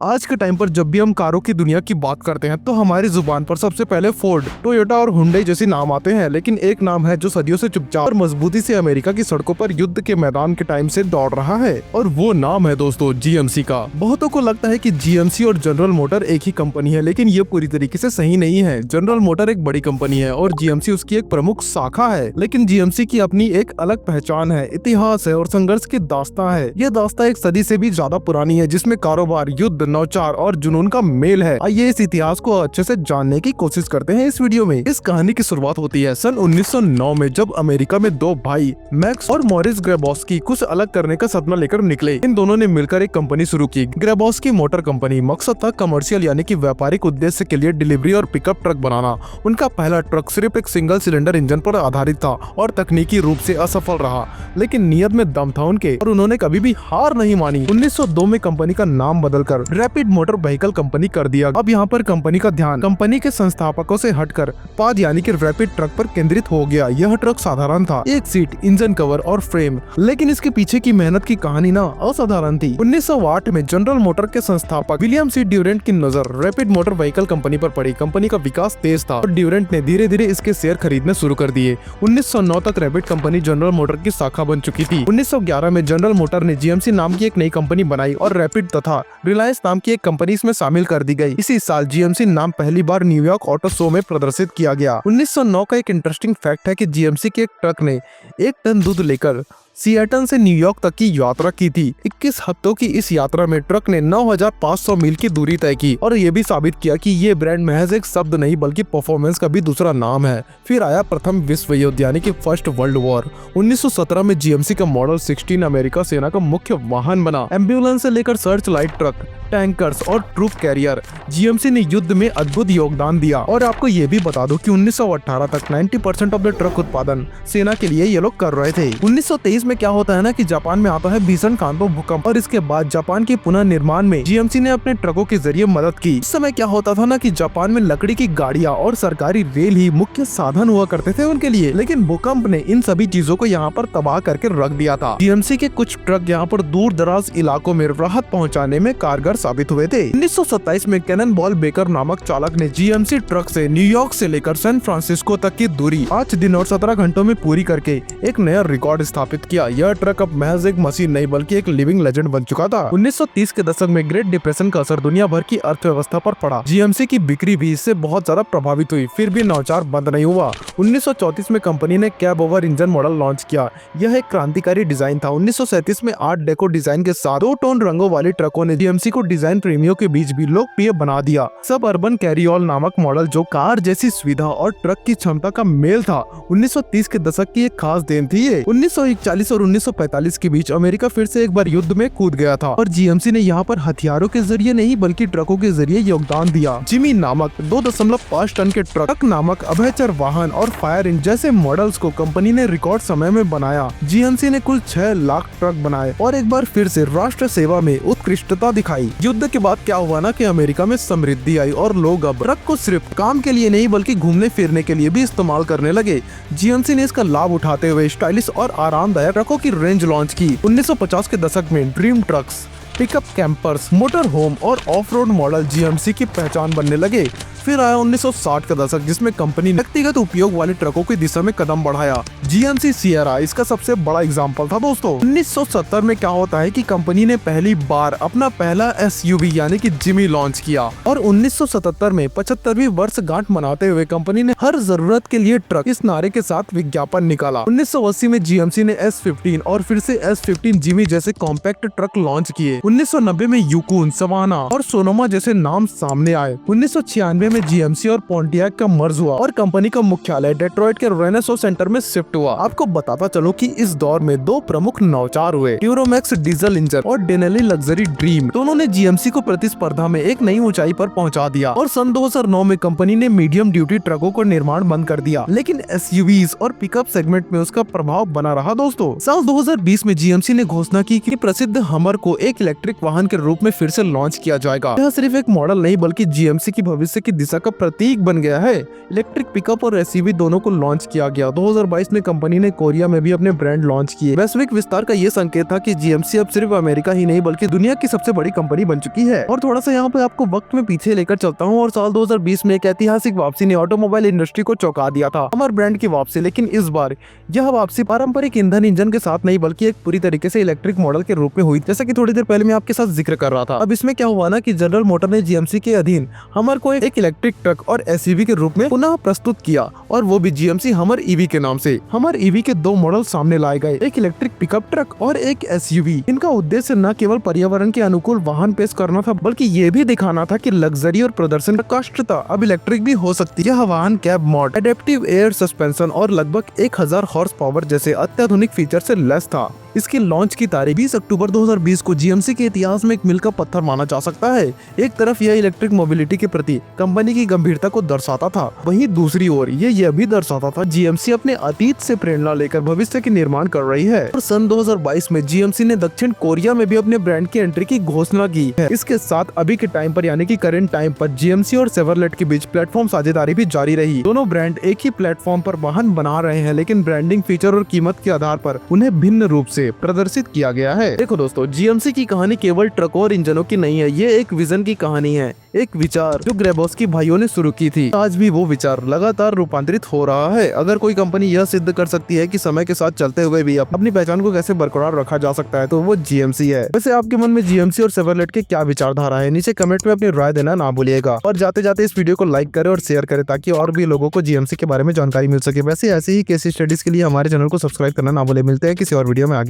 आज के टाइम पर जब भी हम कारों की दुनिया की बात करते हैं तो हमारी जुबान पर सबसे पहले फोर्ड, टोयोटा और हुंडई जैसे नाम आते हैं, लेकिन एक नाम है जो सदियों से चुपचाप और मजबूती से अमेरिका की सड़कों पर युद्ध के मैदान के टाइम से दौड़ रहा है, और वो नाम है दोस्तों जीएमसी का। बहुतों को लगता है कि जीएमसी और जनरल मोटर एक ही कंपनी है, लेकिन ये पूरी तरीके से सही नहीं है। जनरल मोटर एक बड़ी कंपनी है और जीएमसी उसकी एक प्रमुख शाखा है, लेकिन जीएमसी की अपनी एक अलग पहचान है, इतिहास है और संघर्ष की दास्तां है। ये दास्तां एक सदी से भी ज्यादा पुरानी है, जिसमें कारोबार, युद्ध, नौचार और जुनून का मेल है। आइए इस इतिहास को अच्छे से जानने की कोशिश करते हैं इस वीडियो में। इस कहानी की शुरुआत होती है सन 1909 में, जब अमेरिका में दो भाई मैक्स और मॉरिस ग्रेबोस्की कुछ अलग करने का सपना लेकर निकले। इन दोनों ने मिलकर एक कंपनी शुरू की, ग्रेबोस्की मोटर कंपनी। मकसद था कमर्शियल यानी कि व्यापारिक उद्देश्य के लिए डिलीवरी और पिकअप ट्रक बनाना। उनका पहला ट्रक सिर्फ एक सिंगल सिलेंडर इंजन पर आधारित था और तकनीकी रूप से असफल रहा, लेकिन नियत में दम था उनके और उन्होंने कभी भी हार नहीं मानी। 1902 में कंपनी का नाम बदलकर रैपिड मोटर व्हीकल कंपनी कर दिया। अब यहाँ पर कंपनी का ध्यान कंपनी के संस्थापकों से हटकर पाद यानी कि रैपिड ट्रक पर केंद्रित हो गया। यह ट्रक साधारण था, एक सीट, इंजन कवर और फ्रेम, लेकिन इसके पीछे की मेहनत की कहानी ना असाधारण थी। 1908 में जनरल मोटर के संस्थापक विलियम सी ड्यूरेंट की नजर रैपिड मोटर व्हीकल कंपनी पर पड़ी। कंपनी का विकास तेज था और ड्यूरेंट ने धीरे धीरे इसके शेयर खरीदने शुरू कर दिए। 1909 तक रैपिड कंपनी जनरल मोटर की शाखा बन चुकी थी। 1911 में जनरल मोटर ने जीएमसी नाम की एक नई कंपनी बनाई और रैपिड तथा रिलायंस नाम की एक कंपनी इसमें शामिल कर दी गई। इसी साल जीएमसी नाम पहली बार न्यूयॉर्क ऑटो शो में प्रदर्शित किया गया। 1909 का एक इंटरेस्टिंग फैक्ट है कि जीएमसी के एक ट्रक ने 1 टन दूध लेकर सिएटल से न्यूयॉर्क तक की यात्रा की थी। 21 हफ्तों की इस यात्रा में ट्रक ने 9,500 मील की दूरी तय की और ये भी साबित किया कि ये ब्रांड महज एक शब्द नहीं बल्कि परफॉर्मेंस का भी दूसरा नाम है। फिर आया प्रथम विश्व युद्ध यानी कि फर्स्ट वर्ल्ड वॉर। 1917 में जीएमसी का मॉडल 16 अमेरिका सेना का मुख्य वाहन बना। एम्बुलेंस से लेकर सर्च लाइट ट्रक, टैंकर्स और ट्रूप कैरियर, जीएमसी ने युद्ध में अद्भुत योगदान दिया। और आपको ये भी बता दो कि 1918 तक 90% ऑफ द ट्रक उत्पादन सेना के लिए ये लोग कर रहे थे। 1923 में क्या होता है ना कि जापान में आता है भीषण कांतो भूकंप, और इसके बाद जापान के पुनः निर्माण में जीएमसी ने अपने ट्रकों के जरिए मदद की। इस समय क्या होता था ना कि जापान में लकड़ी की गाड़ियां और सरकारी रेल ही मुख्य साधन हुआ करते थे उनके लिए, लेकिन भूकंप ने इन सभी चीजों को यहाँ पर तबाह करके रख दिया था। जीएमसी के कुछ ट्रक यहाँ पर दूर दराज इलाकों में राहत पहुँचाने में कारगर साबित हुए थे। 1927 में कैनन बॉल बेकर नामक चालक ने जीएमसी ट्रक से न्यूयॉर्क से लेकर सैन फ्रांसिस्को तक की दूरी 5 दिन और 17 घंटों में पूरी करके एक नया रिकॉर्ड स्थापित किया। यह ट्रक अब महज एक मशीन नहीं बल्कि एक लिविंग लेजेंड बन चुका था। 1930 के दशक में ग्रेट डिप्रेशन का असर दुनिया भर की अर्थव्यवस्था पर पड़ा। जीएमसी की बिक्री भी इससे बहुत ज्यादा प्रभावित हुई, फिर भी नौचार बंद नहीं हुआ। 1934 में कंपनी ने cab over engine model launch किया। यह एक क्रांतिकारी डिजाइन था। 1937 में आर्ट डेको डिजाइन के साथ 2 टोन रंगों वाली ट्रकों ने जीएमसी को डिजाइन प्रेमियों के बीच भी लोकप्रिय बना दिया। सब अर्बन कैरियोल नामक मॉडल जो कार जैसी सुविधा और ट्रक की क्षमता का मेल था, 1930 के दशक की एक खास देन थी ये। 1941 और 1945 के बीच अमेरिका फिर से एक बार युद्ध में कूद गया था और जीएमसी ने यहाँ पर हथियारों के जरिए नहीं बल्कि ट्रकों के जरिए योगदान दिया। जिमी नामक 2.5 टन के ट्रक नामक अभयचर वाहन और फायर इंजन जैसे मॉडल्स को कंपनी ने रिकॉर्ड समय में बनाया। जीएमसी ने कुल 6 लाख ट्रक बनाए और एक बार फिर से राष्ट्र सेवा में उत्कृष्टता दिखाई। युद्ध के बाद क्या हुआ ना कि अमेरिका में समृद्धि आई और लोग अब ट्रक को सिर्फ काम के लिए नहीं बल्कि घूमने फिरने के लिए भी इस्तेमाल करने लगे। जीएमसी ने इसका लाभ उठाते हुए स्टाइलिश और आरामदायक ट्रकों की रेंज लॉन्च की। 1950 के दशक में dream trucks, pickup campers, motor home और ऑफ रोड मॉडल जीएमसी की पहचान बनने लगे। फिर आया 1960 का दशक, जिसमें कंपनी ने व्यक्तिगत उपयोग वाले ट्रकों की दिशा में कदम बढ़ाया। जीएमसी सियरा इसका सबसे बड़ा एग्जाम्पल था दोस्तों। 1970 में क्या होता है कि कंपनी ने पहली बार अपना पहला एसयूवी यानी कि जिमी लॉन्च किया और 1977 में 75वीं वर्षगांठ मनाते हुए कंपनी ने हर जरूरत के लिए ट्रक इस नारे के साथ विज्ञापन निकाला। 1980 में जीएमसी ने S15 और फिर से S15 जिमी जैसे कॉम्पैक्ट ट्रक लॉन्च किए। 1990 में यूकून, सवाना और सोनोमा जैसे नाम सामने आए। 1996 में जीएमसी और पोंटियाक का मर्ज हुआ और कंपनी का मुख्यालय डेट्रॉइट के रेनेसो सेंटर में शिफ्ट हुआ। आपको बताता चलो कि इस दौर में 2 प्रमुख नौचार हुए, ट्यूरोमैक्स डीजल इंजन और डेनेली लग्जरी ड्रीम। दोनों ने जीएमसी को प्रतिस्पर्धा में एक नई ऊंचाई पर पहुंचा दिया और सन 2009 में कंपनी ने मीडियम ड्यूटी ट्रकों को निर्माण बंद कर दिया, लेकिन एसयूवीज और पिकअप सेगमेंट में उसका प्रभाव बना रहा दोस्तों। साल 2020 में जीएमसी ने घोषणा की कि प्रसिद्ध हमर को एक इलेक्ट्रिक वाहन के रूप में फिर से लॉन्च किया जाएगा। यह सिर्फ एक मॉडल नहीं बल्कि जीएमसी की भविष्य की दिशा का प्रतीक बन गया है। इलेक्ट्रिक पिकअप और एसयूवी दोनों को लॉन्च किया गया। 2022 में कंपनी ने कोरिया में भी अपने ब्रांड लॉन्च किए। वैश्विक विस्तार का ये संकेत था कि जीएमसी अब सिर्फ अमेरिका ही नहीं बल्कि दुनिया की सबसे बड़ी कंपनी बन चुकी है। और थोड़ा सा यहाँ पे आपको वक्त में पीछे लेकर चलता हूँ और साल 2020 में एक ऐतिहासिक वापसी ने ऑटोमोबाइल इंडस्ट्री को चौंका दिया था। हमारे ब्रांड की वापसी, लेकिन इस बार यह वापसी पारंपरिक ईंधन इंजन के साथ नहीं बल्कि एक पूरी तरीके से इलेक्ट्रिक मॉडल के रूप में हुई, जैसा कि थोड़ी देर पहले मैं आपके साथ जिक्र कर रहा था। अब इसमें क्या हुआ ना कि जनरल मोटर ने जीएमसी के अधीन हमर को एक इलेक्ट्रिक ट्रक और एसयूवी के रूप में पुनः प्रस्तुत किया, और वो भी जीएमसी हमर ईवी के नाम से। हमर ईवी के दो मॉडल सामने लाए गए, एक इलेक्ट्रिक पिकअप ट्रक और एक एसयूवी। इनका उद्देश्य न केवल पर्यावरण के अनुकूल वाहन पेश करना था बल्कि ये भी दिखाना था कि लग्जरी और प्रदर्शन उत्कृष्टता अब इलेक्ट्रिक भी हो सकती है। यह वाहन cab mode, adaptive air suspension और लगभग 1000 हॉर्स पावर जैसे अत्याधुनिक फीचर से लैस था। इसके लॉन्च की तारीख 20 अक्टूबर 2020 को जीएमसी के इतिहास में एक मील का पत्थर माना जा सकता है। एक तरफ यह इलेक्ट्रिक मोबिलिटी के प्रति कंपनी की गंभीरता को दर्शाता था, वहीं दूसरी ओर यह भी दर्शाता था जीएमसी अपने अतीत से प्रेरणा लेकर भविष्य के निर्माण कर रही है। और सन 2022 में जीएमसी ने दक्षिण कोरिया में भी अपने ब्रांड की एंट्री की घोषणा की है। इसके साथ अभी के टाइम पर यानी कि करंट टाइम पर जीएमसी और शेवरलेट के बीच प्लेटफॉर्म साझेदारी भी जारी रही। दोनों ब्रांड एक ही प्लेटफॉर्म पर वाहन बना रहे हैं, लेकिन ब्रांडिंग, फीचर और कीमत के आधार पर उन्हें भिन्न रूप से प्रदर्शित किया गया है। देखो दोस्तों, जीएमसी की कहानी केवल ट्रकों और इंजनों की नहीं है, ये एक विजन की कहानी है, एक विचार जो ग्रेबोस्की भाइयों ने शुरू की थी। आज भी वो विचार लगातार रूपांतरित हो रहा है। अगर कोई कंपनी यह सिद्ध कर सकती है कि समय के साथ चलते हुए भी अपनी पहचान को कैसे बरकरार रखा जा सकता है, तो वो जीएमसी है। वैसे आपके मन में जीएमसी और शेवरलेट के क्या विचारधारा है, नीचे कमेंट में अपनी राय देना ना भूलिएगा। और जाते जाते इस वीडियो को लाइक करें और शेयर करें ताकि और भी लोगों को जीएमसी के बारे में जानकारी मिल सके। वैसे ऐसे ही केस स्टडीज के लिए हमारे चैनल को सब्सक्राइब करना ना भूले। मिलते हैं किसी और वीडियो में आगे।